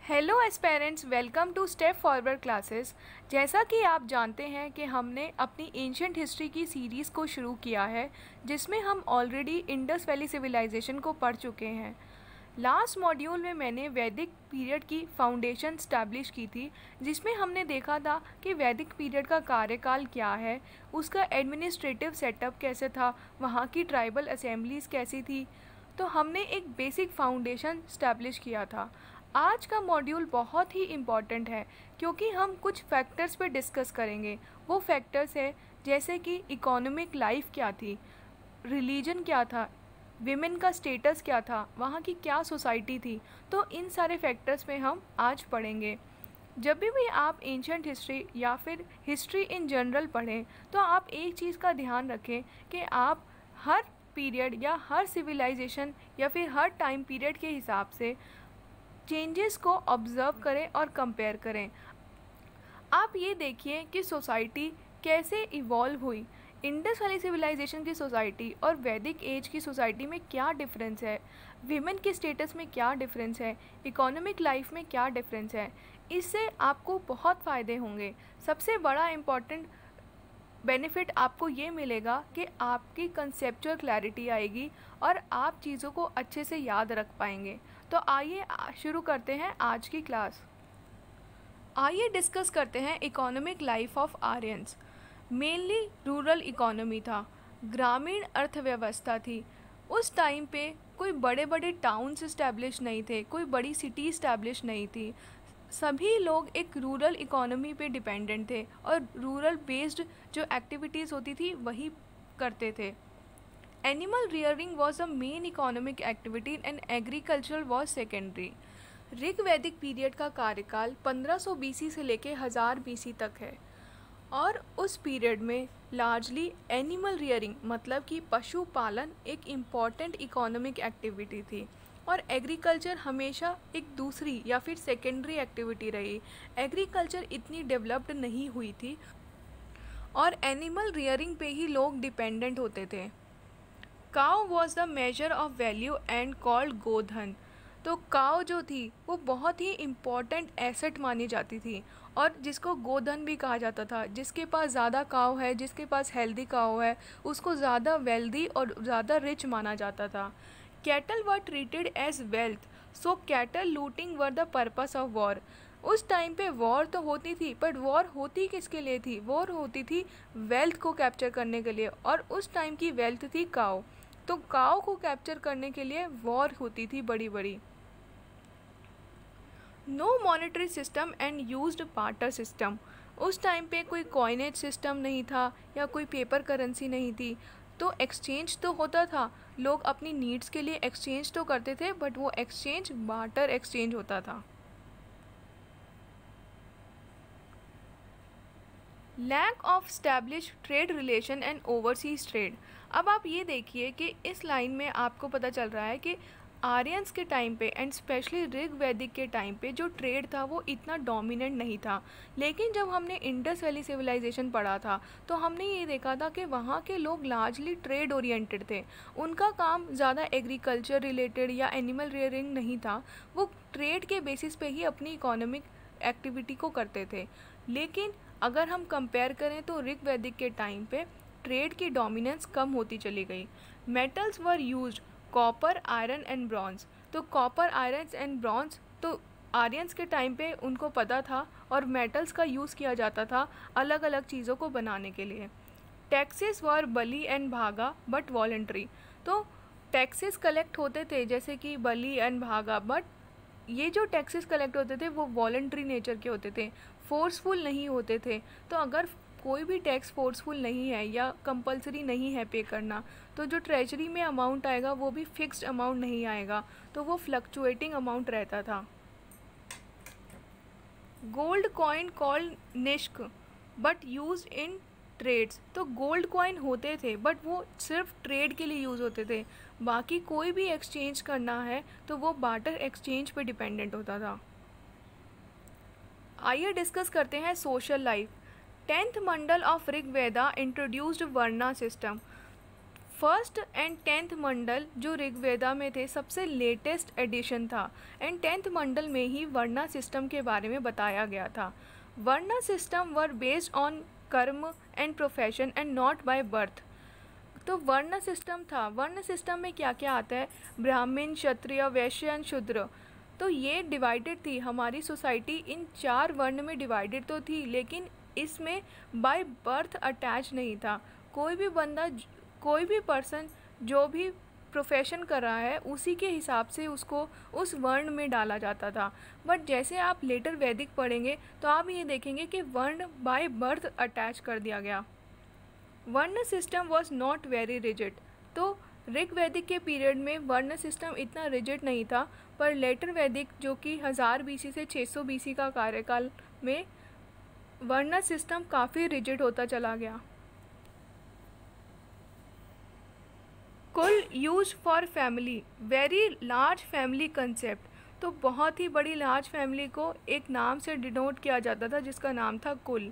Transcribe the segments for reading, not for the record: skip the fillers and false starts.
Hello aspirants, welcome to Step Forward Classes. जैसा कि आप जानते हैं कि हमने अपनी एंशियंट हिस्ट्री की सीरीज़ को शुरू किया है, जिसमें हम ऑलरेडी इंडस वैली सिविलाइजेशन को पढ़ चुके हैं। लास्ट मॉड्यूल में मैंने वैदिक पीरियड की फाउंडेशन स्टैब्लिश की थी, जिसमें हमने देखा था कि वैदिक पीरियड का कार्यकाल क्या है, उसका एडमिनिस्ट्रेटिव सेटअप कैसे था, वहाँ की ट्राइबल असेंबलीज़ कैसी थी। तो हमने एक बेसिक फाउंडेशन स्टैब्लिश किया था। आज का मॉड्यूल बहुत ही इम्पॉर्टेंट है क्योंकि हम कुछ फैक्टर्स पे डिस्कस करेंगे। वो फैक्टर्स है जैसे कि इकोनॉमिक लाइफ क्या थी, रिलीजन क्या था, विमेन का स्टेटस क्या था, वहाँ की क्या सोसाइटी थी। तो इन सारे फैक्टर्स पे हम आज पढ़ेंगे। जब भी आप एंशियंट हिस्ट्री या फिर हिस्ट्री इन जनरल पढ़ें तो आप एक चीज़ का ध्यान रखें कि आप हर पीरियड या हर सिविलाइजेशन या फिर हर टाइम पीरियड के हिसाब से चेंजेस को ऑब्ज़र्व करें और कंपेयर करें। आप ये देखिए कि सोसाइटी कैसे इवॉल्व हुई। इंडस वैली सिविलाइजेशन की सोसाइटी और वैदिक एज की सोसाइटी में क्या डिफरेंस है, विमेन के स्टेटस में क्या डिफरेंस है, इकोनॉमिक लाइफ में क्या डिफरेंस है। इससे आपको बहुत फ़ायदे होंगे। सबसे बड़ा इम्पॉर्टेंट बेनिफिट आपको ये मिलेगा कि आपकी कंसेप्चुअल क्लैरिटी आएगी और आप चीज़ों को अच्छे से याद रख पाएंगे। तो आइए शुरू करते हैं आज की क्लास। आइए डिस्कस करते हैं economic life of Aryans. Mainly rural economy था, ग्रामीण अर्थव्यवस्था थी। उस टाइम पे कोई बड़े बड़े टाउन्स इस्टेब्लिश नहीं थे, कोई बड़ी सिटी इस्टेब्लिश नहीं थी। सभी लोग एक रूरल इकोनॉमी पे डिपेंडेंट थे और रूरल बेस्ड जो एक्टिविटीज़ होती थी वही करते थे। Animal rearing was a main economic activity and agriculture was secondary. Rig वैदिक पीरियड का कार्यकाल 1500 BC से लेके 1000 BC तक है और उस पीरियड में लार्जली एनिमल रियरिंग मतलब कि पशु पालन एक इम्पॉर्टेंट इकोनॉमिक एक्टिविटी थी और एग्रीकल्चर हमेशा एक दूसरी या फिर सेकेंडरी एक्टिविटी रही। एग्रीकल्चर इतनी डेवलप्ड नहीं हुई थी और एनिमल रियरिंग पे ही लोग डिपेंडेंट होते थे। Cow was the measure of value and called godhan. तो काउ जो थी वो बहुत ही इम्पॉर्टेंट एसेट मानी जाती थी और जिसको गोधन भी कहा जाता था। जिसके पास ज़्यादा काउ है, जिसके पास हेल्दी काउ है, उसको ज़्यादा वेल्दी और ज़्यादा रिच माना जाता था। Cattle were treated as wealth, so cattle looting were the purpose of war. उस टाइम पे वॉर तो होती थी, बट वॉर होती किसके लिए थी? वॉर होती थी वेल्थ को कैप्चर करने के लिए और उस टाइम की वेल्थ थी काउ। तो काउ को कैप्चर करने के लिए वॉर होती थी बड़ी बड़ी। No monetary system and used barter system. उस टाइम पे कोई कॉइनेज सिस्टम नहीं था या कोई पेपर करेंसी नहीं थी। तो एक्सचेंज तो होता था, लोग अपनी नीड्स के लिए एक्सचेंज तो करते थे, बट वो एक्सचेंज बार्टर एक्सचेंज होता था। Lack of establish trade relation and overseas trade. अब आप ये देखिए कि इस लाइन में आपको पता चल रहा है कि आर्यंस के टाइम पे एंड स्पेशली ऋग वैदिक के टाइम पे जो ट्रेड था वो इतना डोमिनेंट नहीं था। लेकिन जब हमने इंडस वैली सिविलाइजेशन पढ़ा था तो हमने ये देखा था कि वहाँ के लोग लार्जली ट्रेड ओरिएंटेड थे। उनका काम ज़्यादा एग्रीकल्चर रिलेटेड या एनिमल रेयरिंग नहीं था, वो ट्रेड के बेसिस पे ही अपनी इकोनॉमिक एक्टिविटी को करते थे। लेकिन अगर हम कंपेयर करें तो ऋग वैदिक के टाइम पे ट्रेड की डोमिनेंस कम होती चली गई। Metals were used copper, iron and bronze. तो कॉपर, आयरन एंड ब्रॉन्ज तो आर्यंस के टाइम पे उनको पता था और मेटल्स का यूज़ किया जाता था अलग अलग चीज़ों को बनाने के लिए। टैक्सेस वर बली एंड भागा बट वॉलंटरी। तो टैक्सेस कलेक्ट होते थे जैसे कि बली एंड भागा, बट ये जो टैक्सेस कलेक्ट होते थे वो वॉलंटरी नेचर के होते थे, फोर्सफुल नहीं होते थे। तो अगर कोई भी टैक्स फोर्सफुल नहीं है या कंपलसरी नहीं है पे करना, तो जो ट्रेजरी में अमाउंट आएगा वो भी फिक्स्ड अमाउंट नहीं आएगा, तो वो फ्लक्चुएटिंग अमाउंट रहता था। Gold coin called nishka but use in trades. तो गोल्ड कॉइन होते थे बट वो सिर्फ ट्रेड के लिए यूज़ होते थे। बाकी कोई भी एक्सचेंज करना है तो वो बार्टर एक्सचेंज पे डिपेंडेंट होता था। आइए डिस्कस करते हैं social life. 10th Mandal of Rigveda introduced varna system. First and 10th Mandal जो ऋग्वेदा में थे सबसे लेटेस्ट एडिशन था एंड 10th मंडल में ही वर्णा सिस्टम के बारे में बताया गया था। वर्णा सिस्टम वर बेस्ड ऑन कर्म and profession and not by birth. तो वर्ण सिस्टम था। वर्ण सिस्टम में क्या क्या आता है, ब्राह्मण, क्षत्रिय, वैश्य एंड शूद्र। तो ये डिवाइडेड थी, हमारी सोसाइटी इन 4 वर्ण में डिवाइडेड तो थी, लेकिन इसमें बाय बर्थ अटैच नहीं था। कोई भी बंदा, कोई भी पर्सन जो भी प्रोफेशन कर रहा है उसी के हिसाब से उसको उस वर्ण में डाला जाता था। बट जैसे आप लेटर वैदिक पढ़ेंगे तो आप ये देखेंगे कि वर्ण बाय बर्थ अटैच कर दिया गया। वर्ण system was not very rigid. तो ऋग वैदिक के पीरियड में वर्ण सिस्टम इतना रिजिड नहीं था, पर लेटर वैदिक जो कि 1000 BC से 600 BC का कार्यकाल में वर्ण सिस्टम काफ़ी रिजिड होता चला गया। कुल use for family, very large family concept. तो बहुत ही बड़ी लार्ज फैमिली को एक नाम से डिनोट किया जाता था जिसका नाम था कुल।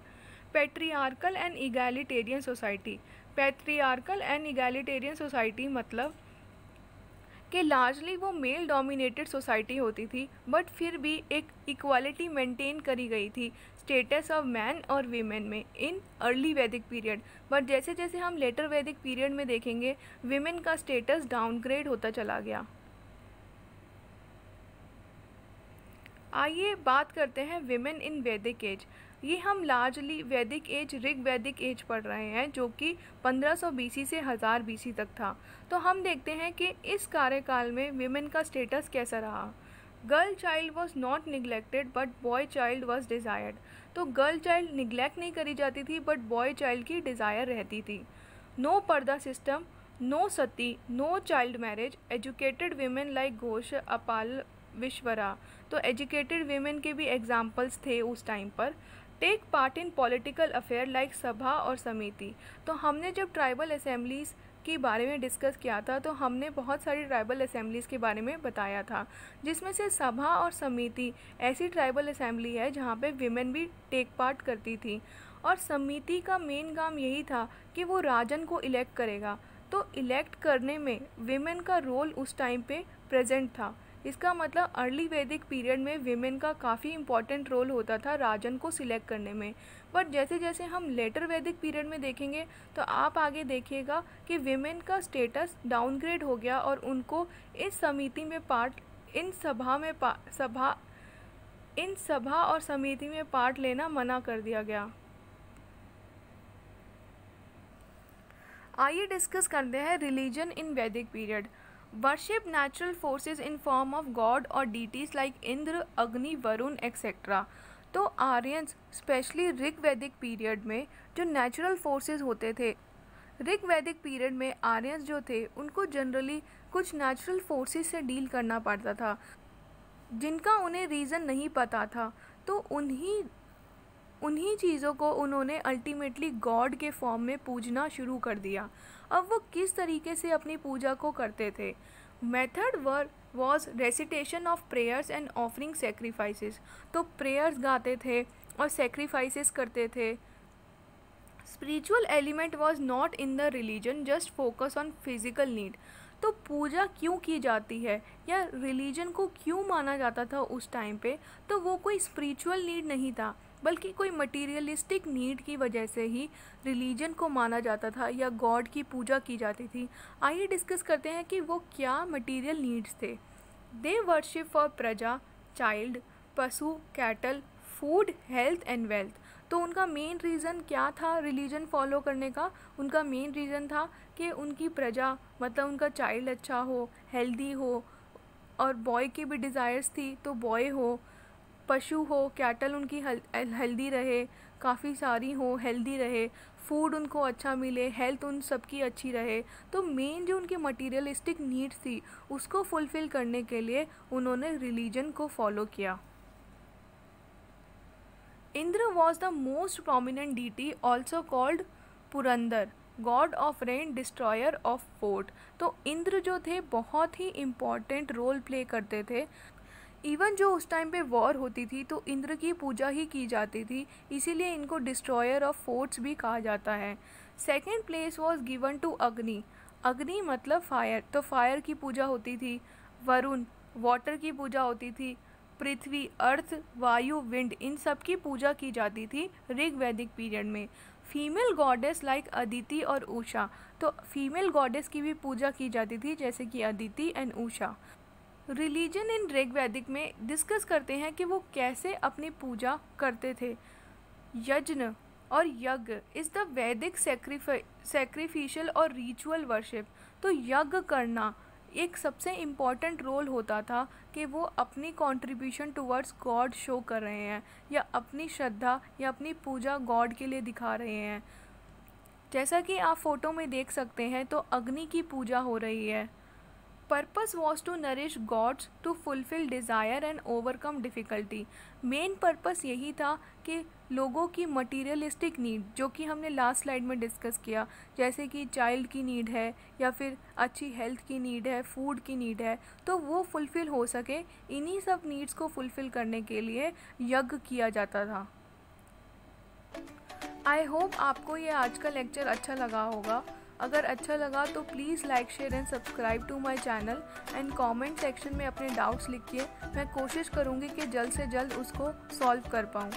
Patriarchal and egalitarian society. Patriarchal and egalitarian society मतलब कि लार्जली वो मेल डोमिनेटेड सोसाइटी होती थी, बट फिर भी एक इक्वालिटी मेंटेन करी गई थी स्टेटस ऑफ मैन और वीमेन में इन अर्ली वैदिक पीरियड। बट जैसे जैसे हम लेटर वैदिक पीरियड में देखेंगे वीमेन का स्टेटस डाउनग्रेड होता चला गया। आइए बात करते हैं विमेन इन वैदिक एज। ये हम लार्जली वैदिक एज, ऋग वैदिक एज पढ़ रहे हैं जो कि 1500 BC से 1000 BC तक था। तो हम देखते हैं कि इस कार्यकाल में विमेन का स्टेटस कैसा रहा। Girl child was not neglected but boy child was desired. तो गर्ल चाइल्ड निगलेक्ट नहीं करी जाती थी बट बॉय चाइल्ड की डिज़ायर रहती थी। No purdah system, no sati, no child marriage, educated women like Ghosha, Apala, Vishwara. तो एजुकेटेड विमेन के भी एग्जाम्पल्स थे उस टाइम पर। Take part in political affair like sabha और समिति। तो हमने जब ट्राइबल असेंबलीज़ के बारे में डिस्कस किया था तो हमने बहुत सारी ट्राइबल असेंबलीज़ के बारे में बताया था, जिसमें से सभा और समिति ऐसी ट्राइबल असेंबली है जहाँ पे विमेन भी टेक पार्ट करती थी। और समिति का मेन काम यही था कि वो राजन को इलेक्ट करेगा। तो इलेक्ट करने में विमेन का रोल उस टाइम पे प्रेजेंट था। इसका मतलब अर्ली वैदिक पीरियड में विमेन का काफ़ी इंपॉर्टेंट रोल होता था राजन को सिलेक्ट करने में। बट जैसे जैसे हम लेटर वैदिक पीरियड में देखेंगे तो आप आगे देखिएगा कि विमेन का स्टेटस डाउनग्रेड हो गया और उनको इस समिति में पार्ट, इन सभा और समिति में पार्ट लेना मना कर दिया गया। आइए डिस्कस करते हैं रिलीजन इन वैदिक period. Worship natural forces in form of God और डीटीज लाइक इंद्र, अग्नि, वरुण एक्सेट्रा। तो आर्यंस स्पेशली ऋग वैदिक पीरियड में जो नेचुरल फोर्सेस होते थे, ऋग वैदिक पीरियड में आर्यंस जो थे उनको जनरली कुछ नेचुरल फोर्सेस से डील करना पड़ता था जिनका उन्हें रीज़न नहीं पता था। तो उन्हीं चीज़ों को उन्होंने अल्टीमेटली गॉड के फॉर्म में पूजना शुरू कर दिया। अब वो किस तरीके से अपनी पूजा को करते थे? Method was recitation of prayers and offering sacrifices. तो प्रेयर्स गाते थे और सेक्रीफाइसेस करते थे। Spiritual element was not in the religion, just focus on physical need. तो पूजा क्यों की जाती है या रिलीजन को क्यों माना जाता था उस टाइम पे? तो वो कोई स्पिरिचुअल नीड नहीं था बल्कि कोई मटीरियलिस्टिक नीड की वजह से ही रिलीजन को माना जाता था या गॉड की पूजा की जाती थी। आइए डिस्कस करते हैं कि वो क्या मटीरियल नीड्स थे। दे वर्शिप फॉर प्रजा, चाइल्ड, पशु, cattle, food, health and wealth. तो उनका मेन रीज़न क्या था रिलीजन फॉलो करने का? उनका मेन रीज़न था कि उनकी प्रजा मतलब उनका चाइल्ड अच्छा हो, हेल्दी हो, और बॉय की भी डिज़ायर्स थी तो बॉय हो, पशु हो, कैटल उनकी हेल्दी रहे, काफ़ी सारी हो, हेल्दी रहे, फूड उनको अच्छा मिले, हेल्थ उन सबकी अच्छी रहे। तो मेन जो उनकी मटीरियलिस्टिक नीड्स थी उसको फुलफ़िल करने के लिए उन्होंने रिलीजन को फॉलो किया। Indra was the most prominent deity, also called Purandar, god of rain, destroyer of fort. तो इंद्र जो थे बहुत ही इम्पॉर्टेंट रोल प्ले करते थे। इवन जो उस टाइम पे वॉर होती थी तो इंद्र की पूजा ही की जाती थी, इसीलिए इनको डिस्ट्रॉयर ऑफ फोर्ट्स भी कहा जाता है। Second place was given to Agni. Agni मतलब फायर, तो फायर की पूजा होती थी। वरुण, वाटर की पूजा होती थी। पृथ्वी, अर्थ, वायु, विंड, इन सब की पूजा की जाती थी ऋग वैदिक पीरियड में। फीमेल गॉडेस लाइक अदिति और उषा, तो फीमेल गॉडेस की भी पूजा की जाती थी जैसे कि Aditi and Usha. Religion in Rig वैदिक में डिस्कस करते हैं कि वो कैसे अपनी पूजा करते थे। यज्ञ और यज्ञ इज़ द वैदिक सैक्रिफिशियल और रिचुअल वर्शिप। तो यज्ञ करना एक सबसे इम्पॉर्टेंट रोल होता था कि वो अपनी कंट्रीब्यूशन टुवर्ड्स गॉड शो कर रहे हैं या अपनी श्रद्धा या अपनी पूजा गॉड के लिए दिखा रहे हैं। जैसा कि आप फोटो में देख सकते हैं तो अग्नि की पूजा हो रही है। Purpose was to nourish gods to fulfil desire and overcome difficulty. Main purpose यही था कि लोगों की मटीरियलिस्टिक नीड, जो कि हमने लास्ट स्लाइड में डिस्कस किया, जैसे कि चाइल्ड की नीड है या फिर अच्छी हेल्थ की नीड है, फूड की नीड है, तो वो फुलफ़िल हो सके, इन्हीं सब नीड्स को फुलफ़िल करने के लिए यज्ञ किया जाता था। आई होप आपको ये आज का लेक्चर अच्छा लगा होगा। अगर अच्छा लगा तो please like, share and subscribe to my channel and comment section में अपने डाउट्स लिखिए। मैं कोशिश करूँगी कि जल्द से जल्द उसको सॉल्व कर पाऊँ।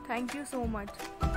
Thank you so much.